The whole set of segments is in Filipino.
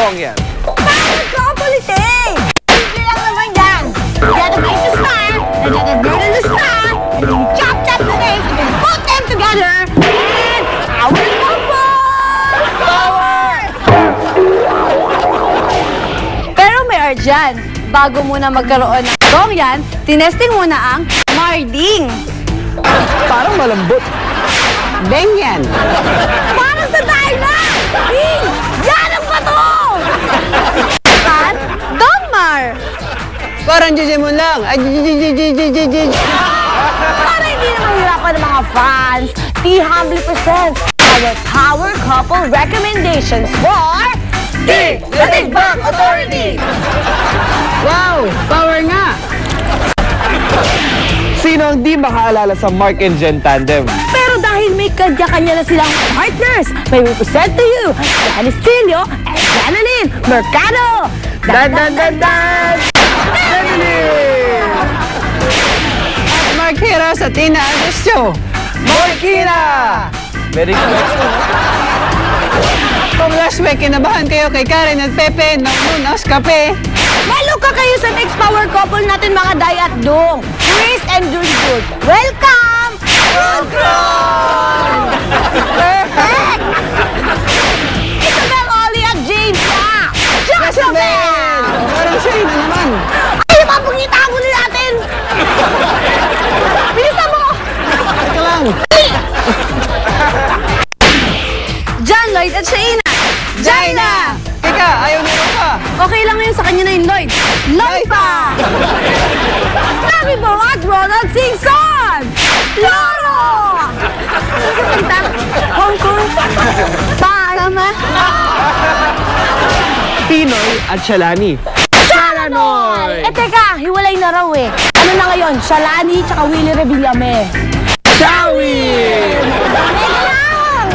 song yan? Power couple ito eh! Simple lang naman yan! You gotta make the star, and then murder the star, and then you chop the names, and then put them together, and power couple! Power! Pero may art dyan. Bago muna magkaroon ng song yan, tinesting muna ang Marding. Parang malambot. Beng yan. Para sa Dyna! Ding! Yan ang bato! At Donmar! Parang Jijimon lang. Para hindi na mahirapan ng mga fans, T-Humbly presents our Power Couple recommendations for the Big Authority! Wow! Power nga! Sino ang di makaalala sa Mark and Jen tandem? Pero dahil may kanya-kanya na silang partners, may represent to you, Janice Trillo and Janalyn Mercado! Dan dan dan dan! Janalyn! At Mark Heros at Tina Agustio. Marikina! Very flex mo. Kung last week, kinabahan kayo kay Karen at Pepe ng Lunas Cafe. Maluka kayo sa next power couple natin mga Day at Dong! Chris and Julie. Welcome! Welcome! Perfect! Isabel, Ollie at James na! Jezebel! Parang siya na naman. Ay, mapagkita mo na natin! Bilisan mo! Teka lang. John Lloyd at Shaina! Jaina! Teka, ayaw na ka. Okay lang yun sa kanya na yung Lloyd. Lloyd pa! Lagi mo at Ronald Singson! Loro! Hong Kong! Tama? Pinoy at Shalani. Shalanoy! Eh teka, hiwalay na raw eh. Ano na ngayon? Shalani tsaka Willie Revillame. Shawi! Mega lang!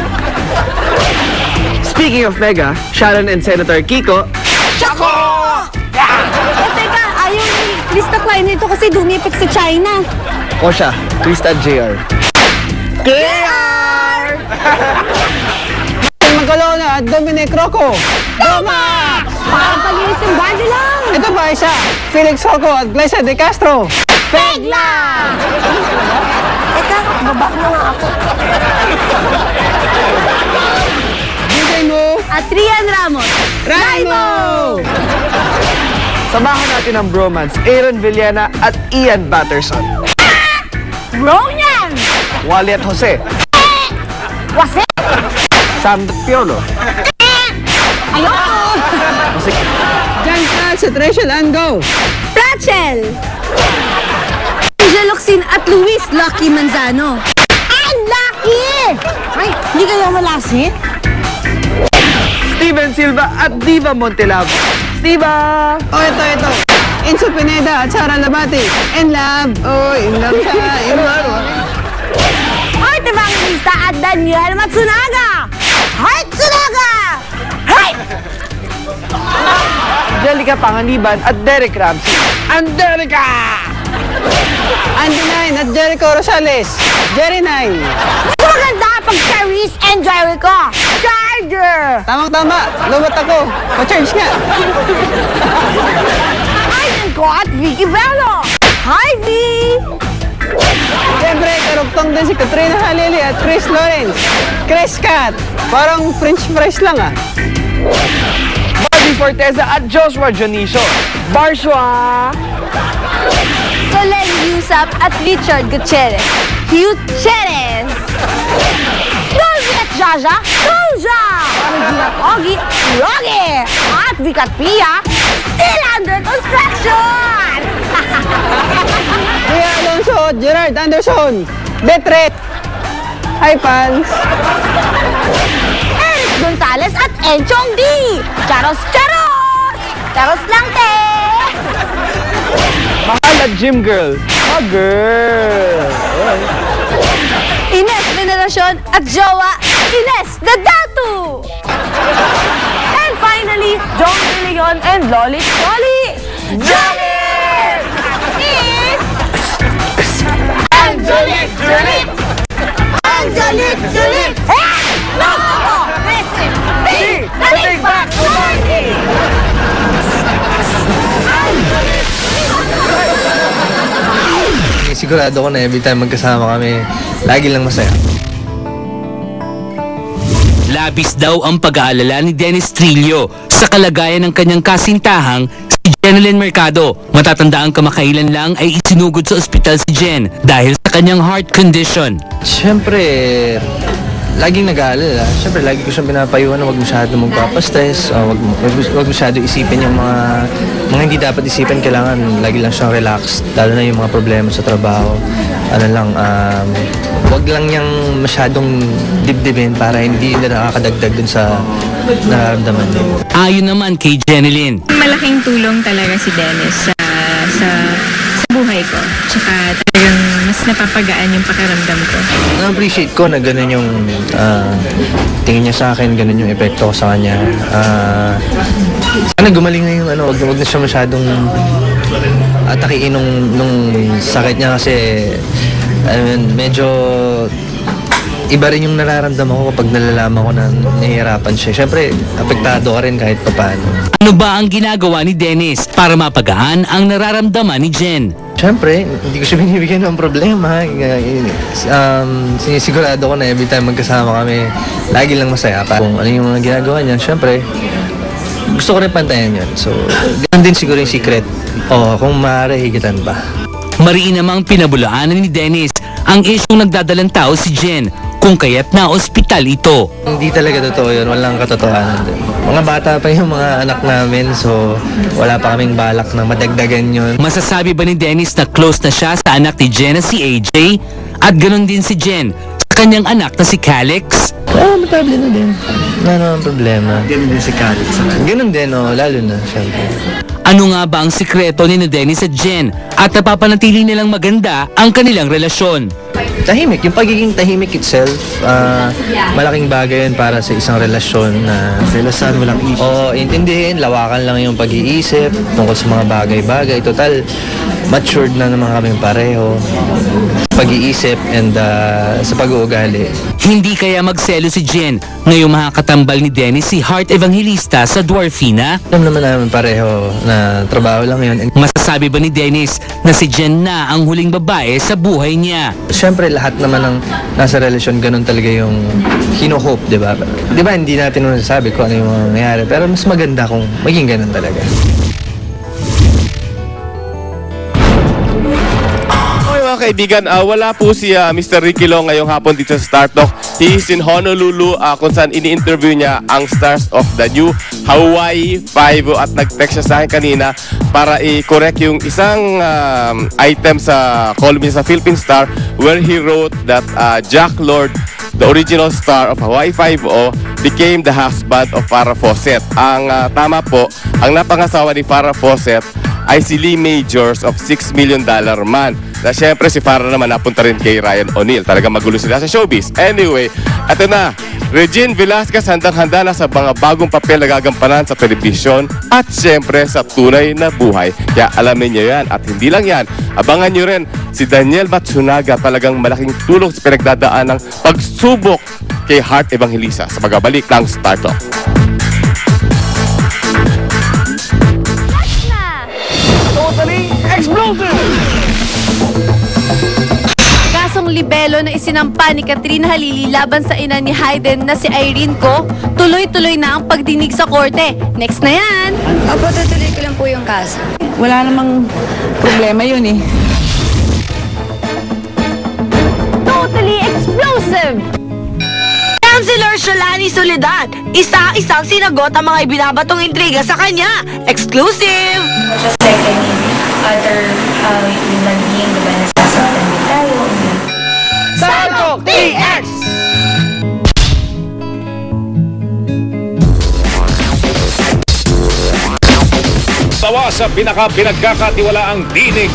Speaking of Mega, Sharon and Senator Kiko. Shako! Eh teka, ayaw ni Krista Klein nito kasi dumipik sa China. O siya, Krista JR. KR! Magalona at Dominic Rocco. Tama! Parang pag-iisang bandi lang! Ito pa isa, Felix Rocco at Glesia de Castro. Pegla! Teka, baba na nga ako. DJ Mo. At Rian Ramos. Raimo! Samahan natin ang bromance, Aaron Villena at Ian Batterson. Bro niyan! Wally at Jose. Wase! Sam Piolo. Ayoko! Jan Charles at Rachel Ango. Rachel! Angel Locsin at Luis Lucky Manzano. Ang Lucky! Ay, hindi kayo malasin? Steven Silva at Diva Montelavo. Diva! Oh, ito. Enzo Pineda at Sara Labati. In love. Oh, in love siya. In love. Heart Evangelista at Daniel Matsunaga! Heart Tsunaga! Heart! Angelica Panganiban at Derek Ramsey. Angelica! Andy Nine at Jericho Rosales. Jerry Nine. Mas maganda pag Charisse and Jericho! Charger! Tamang-tama. Lubat ako. Pa-charge nga. Aiden ko at Vicky Bello! Hi, V! Siyempre, karugtong din si Katrina Halili at Chris Lawrence. Chris Cat. Parang French fries lang ah. Barbie Forteza at Joshua Jonicio. Barshwa! Solen Yusap at Richard Gutierrez. Gutierrez! Dolby at Jaja, Doja! Regina at Ogie, Rogie! At Vic at Pia, still under construction! Kuya Alonso at Gerard Anderson. Betret. Hi, fans. Eric Gonzalez at Enchong D! Charos, charos! Charos lang, te! Mahal at Gym Girl. Oh, girl! Ines Veneracion at Jowa, Ines the Datu! And finally, John De Leon and Loli Choli! Johnny! Is... Angelic Juliet! Angelic Juliet! Hey! No! This is the Big Back Party! sinisigurado ko na every time magkasama kami, lagi lang masaya. Labis daw ang pag-aalala ni Dennis Trillo sa kalagayan ng kanyang kasintahang si Jenilyn Mercado. Matatandaan kamakailan lang ay isinugod sa ospital si Jen dahil sa kanyang heart condition. Siyempre, laging nag-aalala. Siyempre, lagi ko siyang pinapayuhan na huwag masyado magpapastress, huwag masyado isipin yung mga hindi dapat isipin. Kailangan lagi lang siyang relaxed, lalo na yung mga problema sa trabaho. Huwag lang niyang masyadong dibdibin para hindi na nakakadagdag dun sa nararamdaman niya. Ayon naman kay Jenilyn, malaking tulong talaga si Dennis sa buhay ko. Tsaka talagang mas napapagaan yung pakiramdam ko. Na-appreciate ko na ganun yung tingin niya sa akin, ganun yung epekto ko sa kanya. Sana gumaling na yung wag na siya masyadong atakiin nung sakit niya kasi medyo iba rin yung nararamdaman ko kapag nalalaman ko na nahihirapan siya. Siyempre, apektado ka rin kahit papaano. ano ba ang ginagawa ni Dennis para mapagaan ang nararamdaman ni Jen? Siyempre, hindi ko siya binibigyan ng problema. Sinisigurado ko na every time magkasama kami, lagi lang masaya pa. Kung ano yung mga ginagawa niya, siyempre, gusto ko rin pantayan yun. So, ganun din siguro yung secret. Kung maaari, higitan pa. Mariin namang pinabulaanan ni Dennis ang isyong nagdadalang tao si Jen kung kaya't na ospital ito. Hindi talaga totoo yun. Walang katotohanan din. Mga bata pa yung mga anak namin, so wala pa kaming balak na madagdagan yun. Masasabi ba ni Dennis na close na siya sa anak ni Jen na si AJ? At ganun din si Jen sa kanyang anak na si Calix? Matable na din. Wala naman problema. Ganun din si Calix. Ganun din, lalo na, syempre. Ano nga ba ang sikreto ni Dennis at Jen at napapanatili nilang maganda ang kanilang relasyon? Tahimik. Yung pagiging tahimik itself, malaking bagay yun para sa isang relasyon na relasyon walang isip. Intindihin, lawakan lang yung pag-iisip tungkol sa mga bagay-bagay. Total, matured na naman kami pareho. Pag-iisip and sa pag-uugali. Hindi kaya magselo si Jen ngayong makakatambal ni Dennis si Heart Evangelista sa Dwarfina? Alam naman namin pareho na trabaho lang yun. Masasabi ba ni Dennis na si Jen na ang huling babae sa buhay niya? Siyempre, lahat naman ng nasa relasyon, ganun talaga yung hino-hope, di ba? Di ba, hindi natin masasabi kung ano yung mangyayari, pero mas maganda kung maging ganun talaga. Okay mga kaibigan, wala po si Mr. Ricky Long ngayong hapon dito sa Star Talk. He is in Honolulu kung saan ini-interview niya ang stars of the new Hawaii Five at nag-text siya sa akin kanina para i-correct yung isang item sa column niya sa Philippine Star where he wrote that Jack Lord, the original star of Hawaii Five-O, became the husband of Farrah Fawcett. Ang tama po, ang napangasawa ni Farrah Fawcett ay si Lee Majors of $6 Million Man. Na syempre si Farrah naman napunta rin kay Ryan O'Neal. Talaga magulo sila sa showbiz. Anyway, eto na. Regine Velasquez handang-handa na sa mga bagong papel na gagampanan sa telebisyon at syempre sa tunay na buhay. Kaya alamin nyo yan. At hindi lang yan, abangan nyo rin si Daniel Matsunaga. Talagang malaking tulong sa pinagdadaan ng pagsubok kay Heart Evangelista sa pagbabalik ng Star Talk. Totally explosive! Kasong libelo na isinampa ni Katrina Halili laban sa ina ni Hayden na si Irene Ko, tuloy-tuloy na ang pagdinig sa korte. Next na yan! Opo, tutuloy ko lang po yung kaso. Wala namang problema yun eh. Totally explosive! Councilor Shalani Soledad, isa-isang sinagot ang mga ibinabatong intriga sa kanya. Exclusive! Just like any other human being, diba, nasasaktan din tayo. Sartok TX! Sawa sa pinagkakatiwalaang dinig